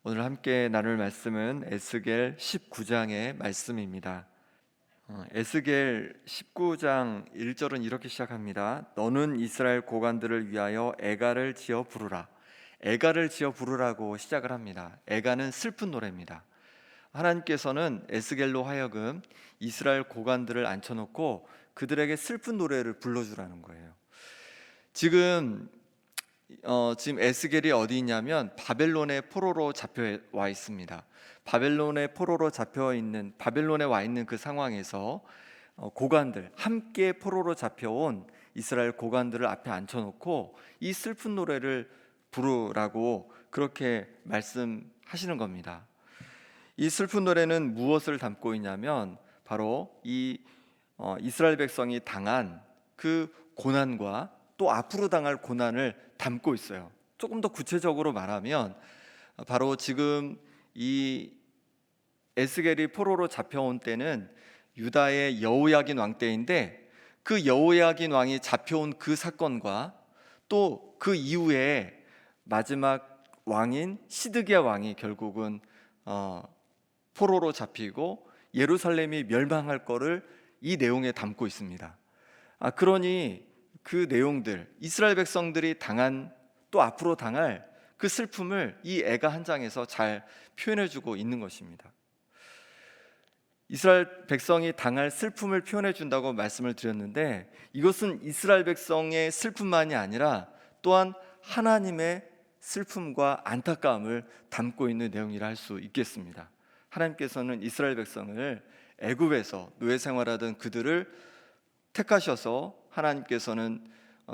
오늘 함께 나눌 말씀은 에스겔 19장의 말씀입니다. 에스겔 19장 1절은 이렇게 시작합니다. 너는 이스라엘 고관들을 위하여 애가를 지어 부르라. 애가를 지어 부르라고 시작을 합니다. 애가는 슬픈 노래입니다. 하나님께서는 에스겔로 하여금 이스라엘 고관들을 앉혀놓고 그들에게 슬픈 노래를 불러주라는 거예요. 지금 에스겔이 어디 있냐면 바벨론의 포로로 잡혀와 있습니다. 바벨론의 포로로 바벨론에 와 있는 그 상황에서 고관들, 함께 포로로 잡혀온 이스라엘 고관들을 앞에 앉혀놓고 이 슬픈 노래를 부르라고 그렇게 말씀하시는 겁니다. 이 슬픈 노래는 무엇을 담고 있냐면 바로 이스라엘 백성이 당한 그 고난과 또 앞으로 당할 고난을 담고 있어요. 조금 더 구체적으로 말하면 바로 지금 이 에스겔이 포로로 잡혀온 때는 유다의 여호야긴 왕 때인데, 그 여호야긴 왕이 잡혀온 그 사건과 또 그 이후에 마지막 왕인 시드기야 왕이 결국은 포로로 잡히고 예루살렘이 멸망할 거를 이 내용에 담고 있습니다. 그러니 그 내용들, 이스라엘 백성들이 당한 또 앞으로 당할 그 슬픔을 이 애가 한 장에서 잘 표현해주고 있는 것입니다. 이스라엘 백성이 당할 슬픔을 표현해 준다고 말씀을 드렸는데, 이것은 이스라엘 백성의 슬픔만이 아니라 또한 하나님의 슬픔과 안타까움을 담고 있는 내용이라 할 수 있겠습니다. 하나님께서는 이스라엘 백성을 애굽에서 노예 생활하던 그들을 택하셔서 하나님께서는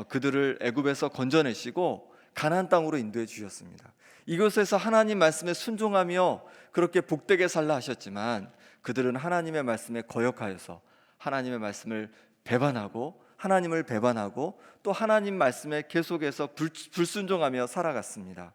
그들을 애굽에서 건져내시고 가나안 땅으로 인도해 주셨습니다. 이곳에서 하나님 말씀에 순종하며 그렇게 복되게 살라 하셨지만, 그들은 하나님의 말씀에 거역하여서 하나님의 말씀을 하나님을 배반하고 또 하나님 말씀에 계속해서 불순종하며 살아갔습니다.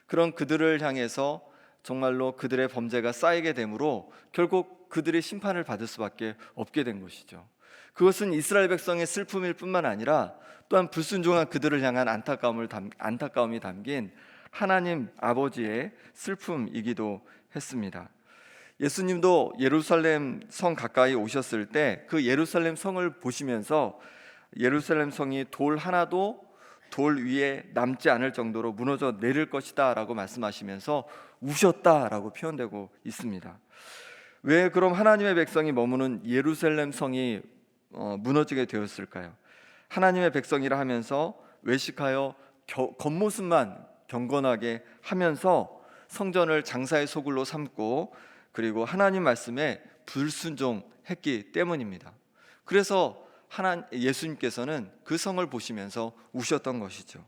그런 그들을 향해서 정말로 그들의 범죄가 쌓이게 되므로 결국 그들이 심판을 받을 수밖에 없게 된 것이죠. 그것은 이스라엘 백성의 슬픔일 뿐만 아니라 또한 불순종한 그들을 향한 안타까움이 담긴 하나님 아버지의 슬픔이기도 했습니다. 예수님도 예루살렘 성 가까이 오셨을 때 그 예루살렘 성을 보시면서 예루살렘 성이 돌 하나도 돌 위에 남지 않을 정도로 무너져 내릴 것이다 라고 말씀하시면서 우셨다라고 표현되고 있습니다. 왜 그럼 하나님의 백성이 머무는 예루살렘 성이 무너지게 되었을까요? 하나님의 백성이라 하면서 외식하여 겉모습만 경건하게 하면서 성전을 장사의 소굴로 삼고 그리고 하나님 말씀에 불순종했기 때문입니다. 그래서 예수님께서는 그 성을 보시면서 우셨던 것이죠.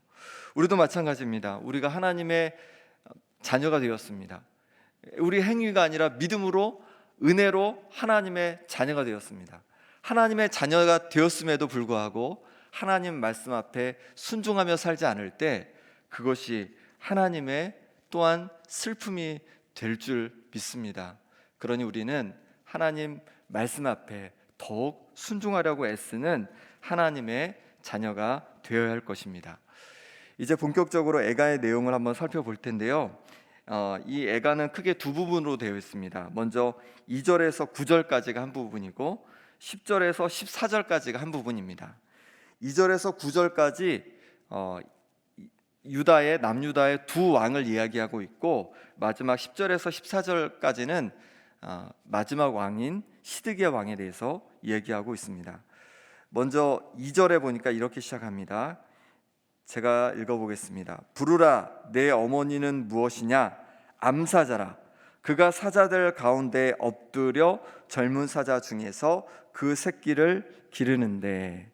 우리도 마찬가지입니다. 우리가 하나님의 자녀가 되었습니다. 우리 행위가 아니라 믿음으로, 은혜로 하나님의 자녀가 되었습니다. 하나님의 자녀가 되었음에도 불구하고 하나님 말씀 앞에 순종하며 살지 않을 때 그것이 하나님의 또한 슬픔이 될 줄 믿습니다. 그러니 우리는 하나님 말씀 앞에 더욱 순종하려고 애쓰는 하나님의 자녀가 되어야 할 것입니다. 이제 본격적으로 애가의 내용을 한번 살펴볼 텐데요. 이 애가는 크게 두 부분으로 되어 있습니다. 먼저 2절에서 9절까지가 한 부분이고 10절에서 14절까지가 한 부분입니다. 2절에서 9절까지 남유다의 두 왕을 이야기하고 있고, 마지막 10절에서 14절까지는 마지막 왕인 시드기야 왕에 대해서 얘기하고 있습니다. 먼저 2절에 보니까 이렇게 시작합니다. 제가 읽어보겠습니다. 부르라, 내 어머니는 무엇이냐? 암사자라. 그가 사자들 가운데 엎드려 젊은 사자 중에서 그 새끼를 기르는데,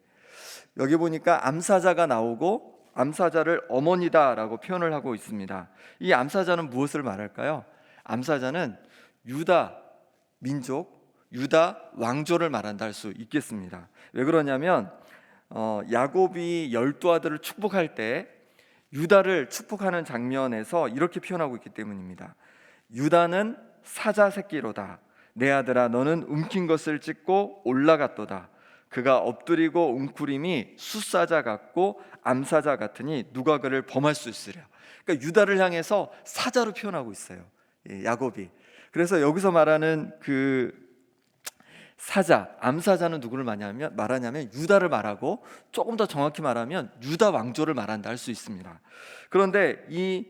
여기 보니까 암사자가 나오고 암사자를 어머니다라고 표현을 하고 있습니다. 이 암사자는 무엇을 말할까요? 암사자는 유다 민족, 유다 왕조를 말한다 할 수 있겠습니다. 왜 그러냐면 야곱이 12아들을 축복할 때 유다를 축복하는 장면에서 이렇게 표현하고 있기 때문입니다. 유다는 사자 새끼로다. 내 아들아, 너는 움킨 것을 찢고 올라갔도다. 그가 엎드리고 웅크림이 숫사자 같고 암사자 같으니 누가 그를 범할 수 있으랴. 그러니까 유다를 향해서 사자로 표현하고 있어요, 야곱이. 그래서 여기서 말하는 그 사자, 암사자는 누구를 말하냐면 유다를 말하고, 조금 더 정확히 말하면 유다 왕조를 말한다 할 수 있습니다. 그런데 이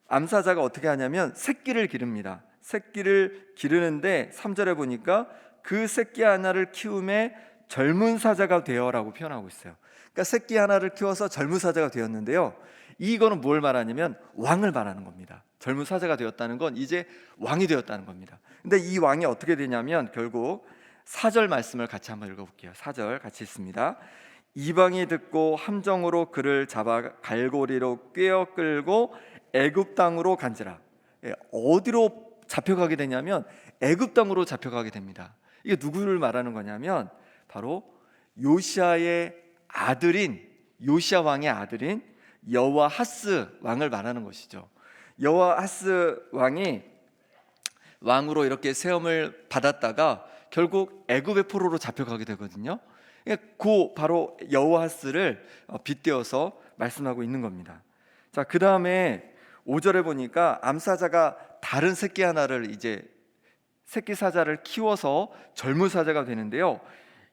암사자가 어떻게 하냐면 새끼를 기릅니다. 새끼를 기르는데 3절에 보니까 그 새끼 하나를 키움에 젊은 사자가 되어라고 표현하고 있어요. 그러니까 새끼 하나를 키워서 젊은 사자가 되었는데요, 이거는 뭘 말하냐면 왕을 말하는 겁니다. 젊은 사자가 되었다는 건 이제 왕이 되었다는 겁니다. 근데 이 왕이 어떻게 되냐면 결국 4절 말씀을 같이 한번 읽어볼게요. 4절 같이 읽습니다. 이방이 듣고 함정으로 그를 잡아 갈고리로 꿰어 끌고 애굽 땅으로 간지라. 어디로 잡혀가게 되냐면 애굽 땅으로 잡혀가게 됩니다. 이게 누구를 말하는 거냐면 바로 요시아의 아들인, 요시아 왕의 아들인 여호아하스 왕을 말하는 것이죠. 여호아하스 왕이 왕으로 이렇게 세움을 받았다가 결국 애굽의 포로로 잡혀가게 되거든요. 그 바로 여호아하스를 빗대어서 말씀하고 있는 겁니다. 자, 그 다음에 5절에 보니까 암사자가 다른 새끼 하나를, 이제 새끼 사자를 키워서 젊은 사자가 되는데요,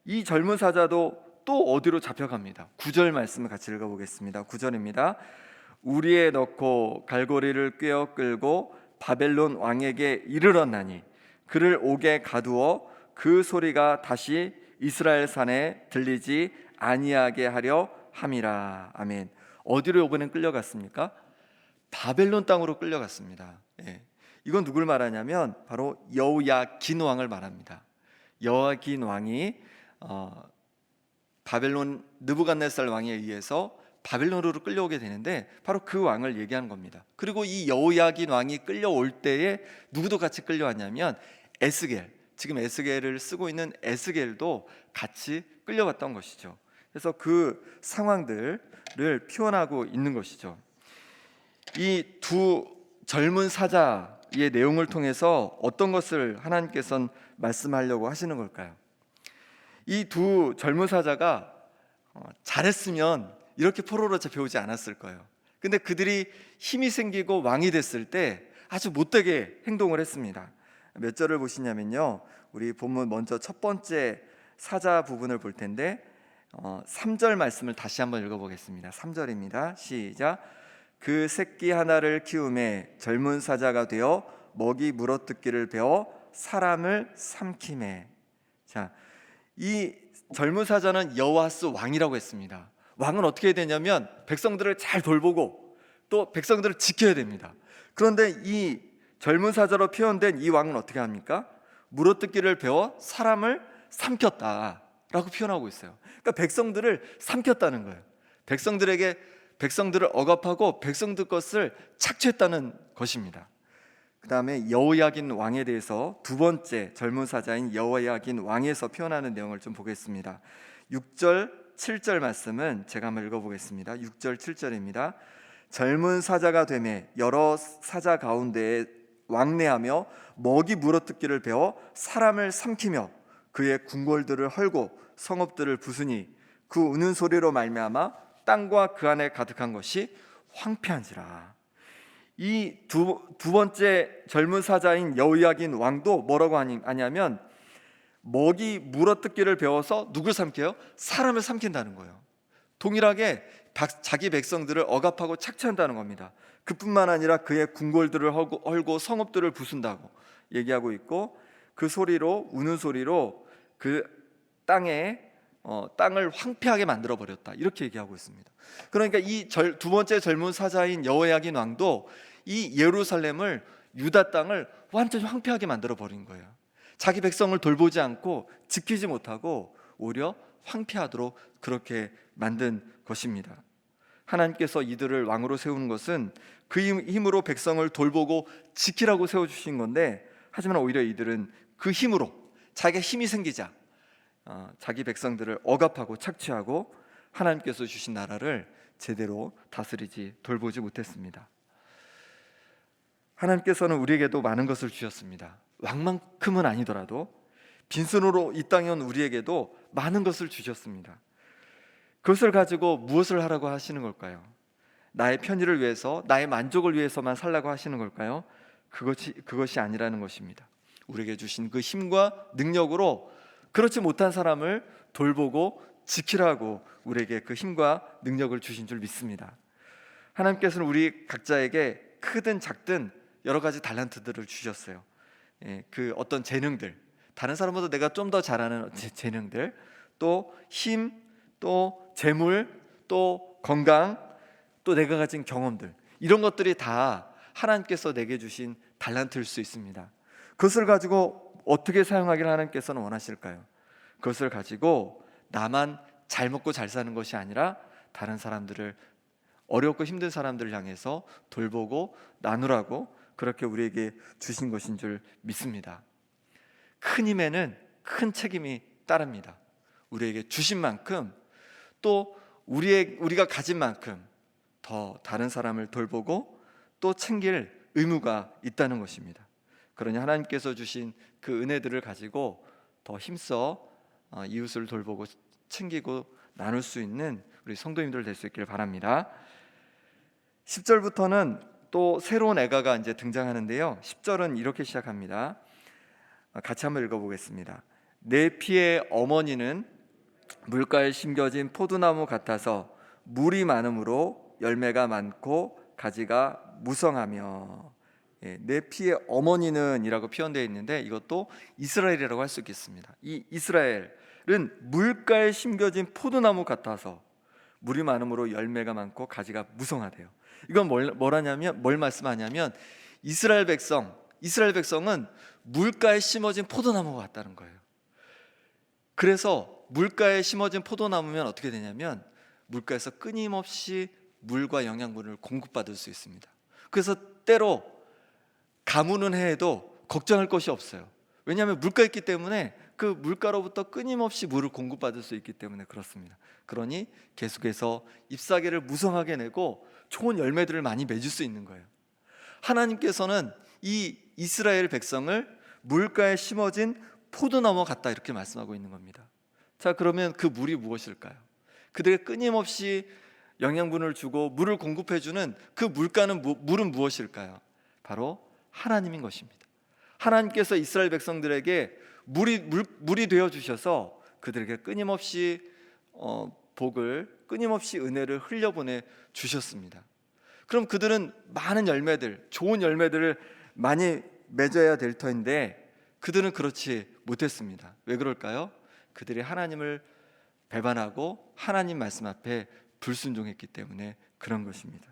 이 젊은 사자도 또 어디로 잡혀갑니다. 9절 말씀을 같이 읽어보겠습니다. 9절입니다. 우리에 넣고 갈고리를 꿰어 끌고 바벨론 왕에게 이르렀나니 그를 옥에 가두어 그 소리가 다시 이스라엘 산에 들리지 아니하게 하려 함이라. 아멘. 어디로 이번엔 끌려갔습니까? 바벨론 땅으로 끌려갔습니다. 이건 누굴 말하냐면 바로 여호야긴 왕을 말합니다. 여호야긴 왕이 바벨론 느부갓네살 왕에 의해서 바벨론으로 끌려오게 되는데 바로 그 왕을 얘기하는 겁니다. 그리고 이 여호야긴 왕이 끌려올 때에 누구도 같이 끌려왔냐면 에스겔, 지금 에스겔을 쓰고 있는 에스겔도 같이 끌려갔던 것이죠. 그래서 그 상황들을 표현하고 있는 것이죠. 이 두 젊은 사자의 내용을 통해서 어떤 것을 하나님께서는 말씀하려고 하시는 걸까요? 이 두 젊은 사자가 잘했으면 이렇게 포로로 잡혀오지 않았을 거예요. 근데 그들이 힘이 생기고 왕이 됐을 때 아주 못되게 행동을 했습니다. 몇 절을 보시냐면요, 우리 본문 먼저 첫 번째 사자 부분을 볼 텐데 3절 말씀을 다시 한번 읽어보겠습니다. 3절입니다. 시작. 그 새끼 하나를 키움에 젊은 사자가 되어 먹이 물어뜯기를 배워 사람을 삼킴에. 자, 이 젊은 사자는 여호아스 왕이라고 했습니다. 왕은 어떻게 해야 되냐면 백성들을 잘 돌보고 또 백성들을 지켜야 됩니다. 그런데 이 젊은 사자로 표현된 이 왕은 어떻게 합니까? 물어뜯기를 배워 사람을 삼켰다라고 표현하고 있어요. 그러니까 백성들을 삼켰다는 거예요. 백성들을 억압하고 백성들 것을 착취했다는 것입니다. 그 다음에 여호야긴 왕에 대해서 두 번째 젊은 사자인 여호야긴 왕에서 표현하는 내용을 좀 보겠습니다. 6절 7절 말씀은 제가 한번 읽어보겠습니다. 6절 7절입니다. 젊은 사자가 되매 여러 사자 가운데에 왕래하며 먹이 물어뜯기를 배워 사람을 삼키며 그의 궁궐들을 헐고 성읍들을 부수니 그 우는 소리로 말미암아 땅과 그 안에 가득한 것이 황폐한지라. 이 두 번째 젊은 사자인 여호야긴 왕도 뭐라고 하냐면 먹이 물어뜯기를 배워서 누굴 삼켜요? 사람을 삼킨다는 거예요. 동일하게 자기 백성들을 억압하고 착취한다는 겁니다. 그뿐만 아니라 그의 궁궐들을 헐고 성읍들을 부순다고 얘기하고 있고, 그 소리로, 우는 소리로 그 땅을 황폐하게 만들어 버렸다, 이렇게 얘기하고 있습니다. 그러니까 이 두 번째 젊은 사자인 여호야긴 왕도 이 예루살렘을, 유다 땅을 완전히 황폐하게 만들어 버린 거예요. 자기 백성을 돌보지 않고 지키지 못하고 오히려 황폐하도록 그렇게 만든 것입니다. 하나님께서 이들을 왕으로 세우는 것은 그 힘으로 백성을 돌보고 지키라고 세워주신 건데, 하지만 오히려 이들은 그 힘으로 자기가 힘이 생기자 자기 백성들을 억압하고 착취하고 하나님께서 주신 나라를 제대로 다스리지, 돌보지 못했습니다. 하나님께서는 우리에게도 많은 것을 주셨습니다. 왕만큼은 아니더라도 빈손으로 이 땅에 온 우리에게도 많은 것을 주셨습니다. 그것을 가지고 무엇을 하라고 하시는 걸까요? 나의 편의를 위해서, 나의 만족을 위해서만 살라고 하시는 걸까요? 그것이 아니라는 것입니다. 우리에게 주신 그 힘과 능력으로 그렇지 못한 사람을 돌보고 지키라고 우리에게 그 힘과 능력을 주신 줄 믿습니다. 하나님께서는 우리 각자에게 크든 작든 여러 가지 달란트들을 주셨어요. 그 어떤 재능들, 다른 사람보다 내가 좀 더 잘하는 재능들, 또 힘, 또 재물, 또 건강, 또 내가 가진 경험들, 이런 것들이 다 하나님께서 내게 주신 달란트일 수 있습니다. 그것을 가지고 어떻게 사용하기를 하나님께서는 원하실까요? 그것을 가지고 나만 잘 먹고 잘 사는 것이 아니라 다른 사람들을, 어렵고 힘든 사람들을 향해서 돌보고 나누라고 그렇게 우리에게 주신 것인 줄 믿습니다. 큰 힘에는 큰 책임이 따릅니다. 우리에게 주신 만큼, 또 우리가 가진 만큼 더 다른 사람을 돌보고 또 챙길 의무가 있다는 것입니다. 그러니 하나님께서 주신 그 은혜들을 가지고 더 힘써 이웃을 돌보고 챙기고 나눌 수 있는 우리 성도님들 될 수 있기를 바랍니다. 10절부터는 또 새로운 애가가 이제 등장하는데요. 10절은 이렇게 시작합니다. 같이 한번 읽어보겠습니다. 내 피의 어머니는 물가에 심겨진 포도나무 같아서 물이 많으므로 열매가 많고 가지가 무성하며. 내 피의 어머니는 이라고 표현되어 있는데 이것도 이스라엘이라고 할 수 있겠습니다. 이 이스라엘은 물가에 심겨진 포도나무 같아서 물이 많으므로 열매가 많고 가지가 무성하대요. 이건 뭘 말씀하냐면 이스라엘 백성은 물가에 심어진 포도나무가 같다는 거예요. 그래서 물가에 심어진 포도나무면 어떻게 되냐면 물가에서 끊임없이 물과 영양분을 공급받을 수 있습니다. 그래서 때로 가뭄은 해도 걱정할 것이 없어요. 왜냐하면 물가에 있기 때문에 그 물가로부터 끊임없이 물을 공급받을 수 있기 때문에 그렇습니다. 그러니 계속해서 잎사귀를 무성하게 내고 좋은 열매들을 많이 맺을 수 있는 거예요. 하나님께서는 이 이스라엘 백성을 물가에 심어진 포도나무 같다 이렇게 말씀하고 있는 겁니다. 자, 그러면 그 물이 무엇일까요? 그들에게 끊임없이 영양분을 주고 물을 공급해주는 그 물은 무엇일까요? 바로 하나님인 것입니다. 하나님께서 이스라엘 백성들에게 물이 되어 주셔서 그들에게 끊임없이 복을, 끊임없이 은혜를 흘려보내 주셨습니다. 그럼 그들은 많은 열매들, 좋은 열매들을 많이 맺어야 될 터인데 그들은 그렇지 못했습니다. 왜 그럴까요? 그들이 하나님을 배반하고 하나님 말씀 앞에 불순종했기 때문에 그런 것입니다.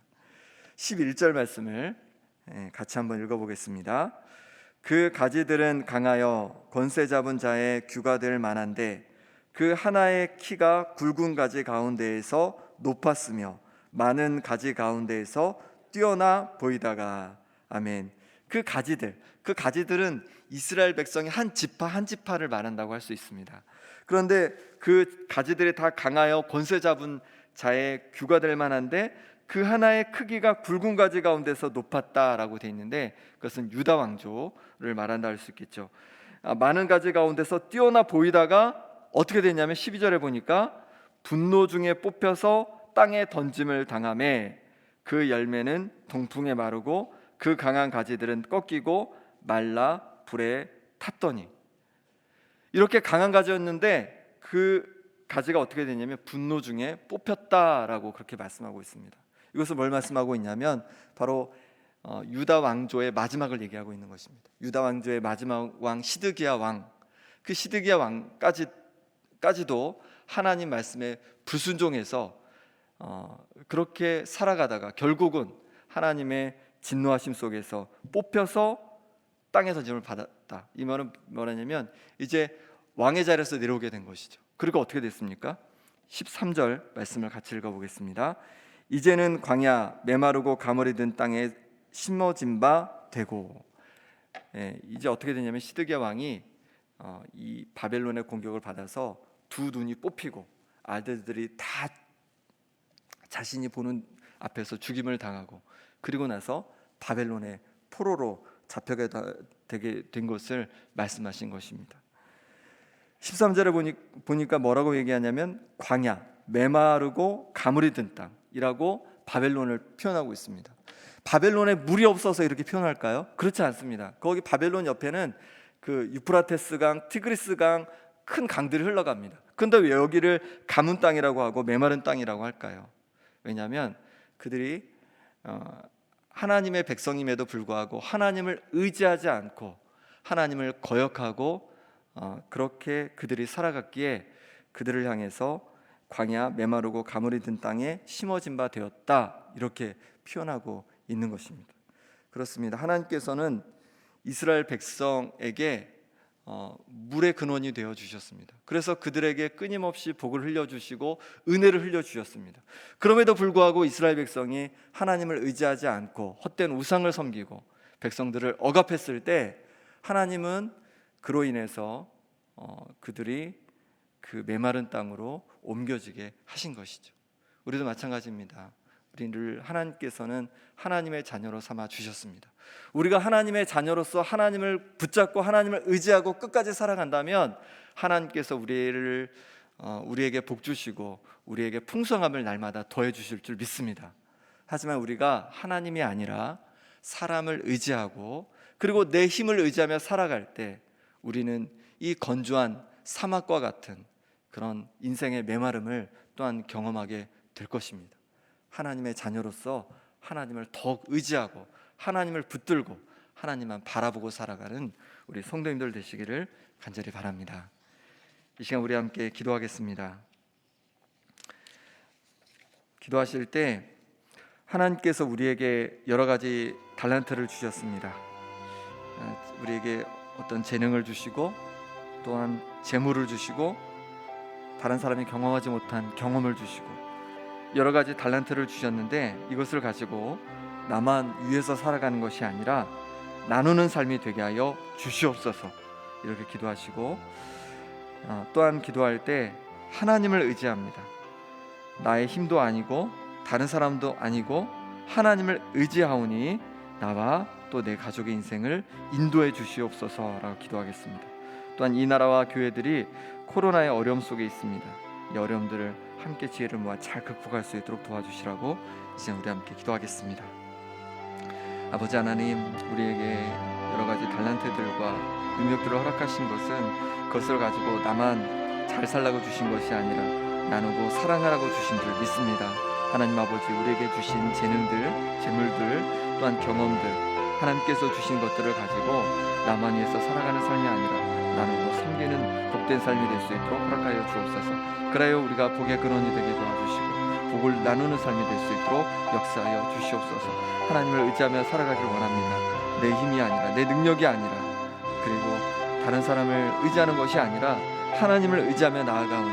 11절 말씀을 같이 한번 읽어보겠습니다. 그 가지들은 강하여 권세 잡은 자의 규가 될 만한데 그 하나의 키가 굵은 가지 가운데에서 높았으며 많은 가지 가운데에서 뛰어나 보이다가. 아멘. 그 가지들은 이스라엘 백성의 한 지파 한 지파를 말한다고 할 수 있습니다. 그런데 그 가지들이 다 강하여 권세 잡은 자의 규가 될 만한데 그 하나의 크기가 굵은 가지 가운데서 높았다라고 되어 있는데 그것은 유다 왕조를 말한다 할 수 있겠죠. 많은 가지 가운데서 뛰어나 보이다가 어떻게 됐냐면 12절에 보니까 분노 중에 뽑혀서 땅에 던짐을 당하매 그 열매는 동풍에 마르고 그 강한 가지들은 꺾이고 말라 불에 탔더니. 이렇게 강한 가지였는데 그 가지가 어떻게 되냐면 분노 중에 뽑혔다라고 그렇게 말씀하고 있습니다. 이것은 뭘 말씀하고 있냐면 바로 유다 왕조의 마지막을 얘기하고 있는 것입니다. 유다 왕조의 마지막 왕 시드기야 왕, 그 시드기야 왕까지도 하나님 말씀에 불순종해서 그렇게 살아가다가 결국은 하나님의 진노하심 속에서 뽑혀서 땅에 던짐을 받았다. 이 말은 뭐냐면 이제 왕의 자리에서 내려오게 된 것이죠. 그리고 어떻게 됐습니까? 13절 말씀을 같이 읽어보겠습니다. 이제는 광야 메마르고 가물이 든 땅에 심어진 바 되고. 이제 어떻게 되냐면 시드기야 왕이 이 바벨론의 공격을 받아서 두 눈이 뽑히고 아들들이 다 자신이 보는 앞에서 죽임을 당하고 그리고 나서 바벨론의 포로로 잡혀게 되게 된 것을 말씀하신 것입니다. 13절에 보니까 뭐라고 얘기하냐면 광야, 메마르고 가물이 든 땅이라고 바벨론을 표현하고 있습니다. 바벨론에 물이 없어서 이렇게 표현할까요? 그렇지 않습니다. 거기 바벨론 옆에는 그 유프라테스 강, 티그리스 강, 큰 강들이 흘러갑니다. 근데 왜 여기를 가문 땅이라고 하고 메마른 땅이라고 할까요? 왜냐하면 그들이 하나님의 백성임에도 불구하고 하나님을 의지하지 않고 하나님을 거역하고 그렇게 그들이 살아갔기에 그들을 향해서 광야, 메마르고 가물이 든 땅에 심어진 바 되었다, 이렇게 표현하고 있는 것입니다. 그렇습니다. 하나님께서는 이스라엘 백성에게 물의 근원이 되어 주셨습니다. 그래서 그들에게 끊임없이 복을 흘려주시고 은혜를 흘려주셨습니다. 그럼에도 불구하고 이스라엘 백성이 하나님을 의지하지 않고 헛된 우상을 섬기고 백성들을 억압했을 때 하나님은 그로 인해서 그들이 그 메마른 땅으로 옮겨지게 하신 것이죠. 우리도 마찬가지입니다. 우리를 하나님께서는 하나님의 자녀로 삼아 주셨습니다. 우리가 하나님의 자녀로서 하나님을 붙잡고 하나님을 의지하고 끝까지 살아간다면 하나님께서 우리에게 복 주시고 우리에게 풍성함을 날마다 더해 주실 줄 믿습니다. 하지만 우리가 하나님이 아니라 사람을 의지하고 그리고 내 힘을 의지하며 살아갈 때 우리는 이 건조한 사막과 같은 그런 인생의 메마름을 또한 경험하게 될 것입니다. 하나님의 자녀로서 하나님을 더욱 의지하고 하나님을 붙들고 하나님만 바라보고 살아가는 우리 성도님들 되시기를 간절히 바랍니다. 이 시간 우리 함께 기도하겠습니다. 기도하실 때 하나님께서 우리에게 여러 가지 달란트를 주셨습니다. 우리에게 어떤 재능을 주시고 또한 재물을 주시고 다른 사람이 경험하지 못한 경험을 주시고 여러 가지 달란트를 주셨는데 이것을 가지고 나만 위해서 살아가는 것이 아니라 나누는 삶이 되게 하여 주시옵소서, 이렇게 기도하시고 또한 기도할 때 하나님을 의지합니다. 나의 힘도 아니고 다른 사람도 아니고 하나님을 의지하오니 나와 또 내 가족의 인생을 인도해 주시옵소서라고 기도하겠습니다. 또한 이 나라와 교회들이 코로나의 어려움 속에 있습니다. 이 어려움들을 함께 지혜를 모아 잘 극복할 수 있도록 도와주시라고 이제 우리 함께 기도하겠습니다. 아버지 하나님, 우리에게 여러 가지 달란트들과 능력들을 허락하신 것은 그것을 가지고 나만 잘 살라고 주신 것이 아니라 나누고 사랑하라고 주신 줄 믿습니다. 하나님 아버지, 우리에게 주신 재능들, 재물들, 또한 경험들, 하나님께서 주신 것들을 가지고 나만 위해서 살아가는 삶이 아니라 나누고 섬기는 복된 삶이 될 수 있도록 허락하여 주옵소서. 그래야 우리가 복의 근원이 되게 도와주시고 복을 나누는 삶이 될 수 있도록 역사하여 주시옵소서. 하나님을 의지하며 살아가길 원합니다. 내 힘이 아니라 내 능력이 아니라 그리고 다른 사람을 의지하는 것이 아니라 하나님을 의지하며 나아가오니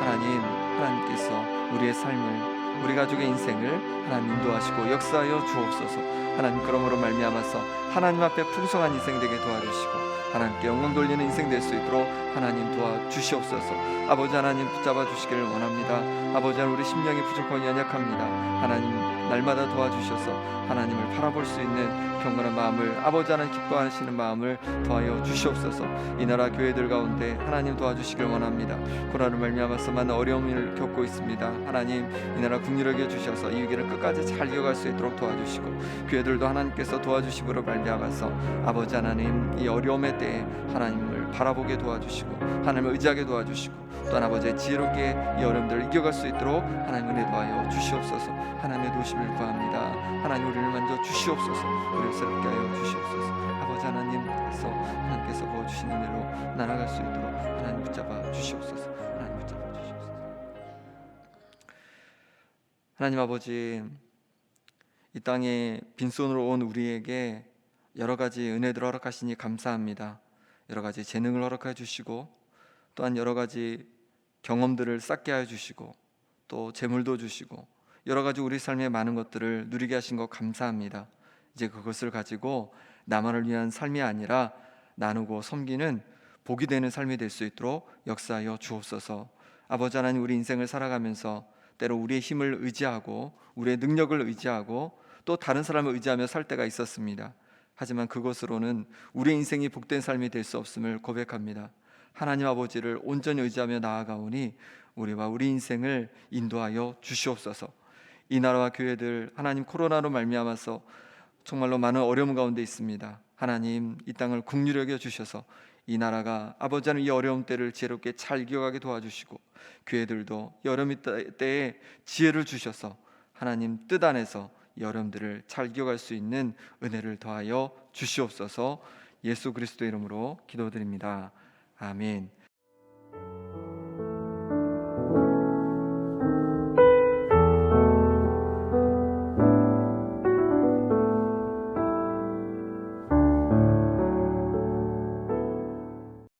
하나님께서 우리의 삶을 우리 가족의 인생을 하나님 인도하시고 역사하여 주옵소서. 하나님, 그러므로 말미암아서 하나님 앞에 풍성한 인생 되게 도와주시고 하나님께 영광 돌리는 인생 될 수 있도록 하나님 도와주시옵소서. 아버지 하나님, 붙잡아 주시기를 원합니다. 아버지 하나님, 우리 심령이 부족하니 연약합니다. 하나님, 날마다 도와주셔서 하나님을 바라볼 수 있는 경건한 마음을, 아버지 하나님 기뻐하시는 마음을 더하여 주시옵소서. 이 나라 교회들 가운데 하나님 도와주시길 원합니다. 코로나로 말미암아서 많은 어려움을 겪고 있습니다. 하나님, 이 나라 국률하게 주셔서 이 위기를 끝까지 잘 이어갈 수 있도록 도와주시고 교회들도 하나님께서 도와주심으로 말미암아서 아버지 하나님, 이 어려움의 때에 하나님을 바라보게 도와주시고 하나님을 의지하게 도와주시고 또한 아버지의 지혜롭게 이 어려움들을 이겨갈 수 있도록 하나님 은혜 도하여 주시옵소서. 하나님의 도심을 구합니다. 하나님, 우리를 만져 주시옵소서. 우리를 새롭게 하여 주시옵소서. 아버지 하나님께서 부어주신 은혜로 날아갈 수 있도록 하나님 붙잡아 주시옵소서. 하나님 붙잡아 주시옵소서. 하나님 아버지, 이 땅에 빈손으로 온 우리에게 여러 가지 은혜들을 허락하시니 감사합니다. 여러 가지 재능을 허락해 주시고 또한 여러 가지 경험들을 쌓게 하여 주시고 또 재물도 주시고 여러 가지 우리 삶의 많은 것들을 누리게 하신 것 감사합니다. 이제 그것을 가지고 나만을 위한 삶이 아니라 나누고 섬기는 복이 되는 삶이 될 수 있도록 역사하여 주옵소서. 아버지 하나님, 우리 인생을 살아가면서 때로 우리의 힘을 의지하고 우리의 능력을 의지하고 또 다른 사람을 의지하며 살 때가 있었습니다. 하지만 그것으로는 우리의 인생이 복된 삶이 될 수 없음을 고백합니다. 하나님 아버지를 온전히 의지하며 나아가오니 우리와 우리 인생을 인도하여 주시옵소서. 이 나라와 교회들 하나님 코로나로 말미암아서 정말로 많은 어려움 가운데 있습니다. 하나님 이 땅을 긍휼히 여겨 주셔서 이 나라가 아버지 하나님 이 어려움 때를 지혜롭게 잘 이겨가게 도와주시고 교회들도 이 어려움 때에 지혜를 주셔서 하나님 뜻 안에서 이 어려움들을 잘 이겨갈 수 있는 은혜를 더하여 주시옵소서. 예수 그리스도 이름으로 기도드립니다. 아멘.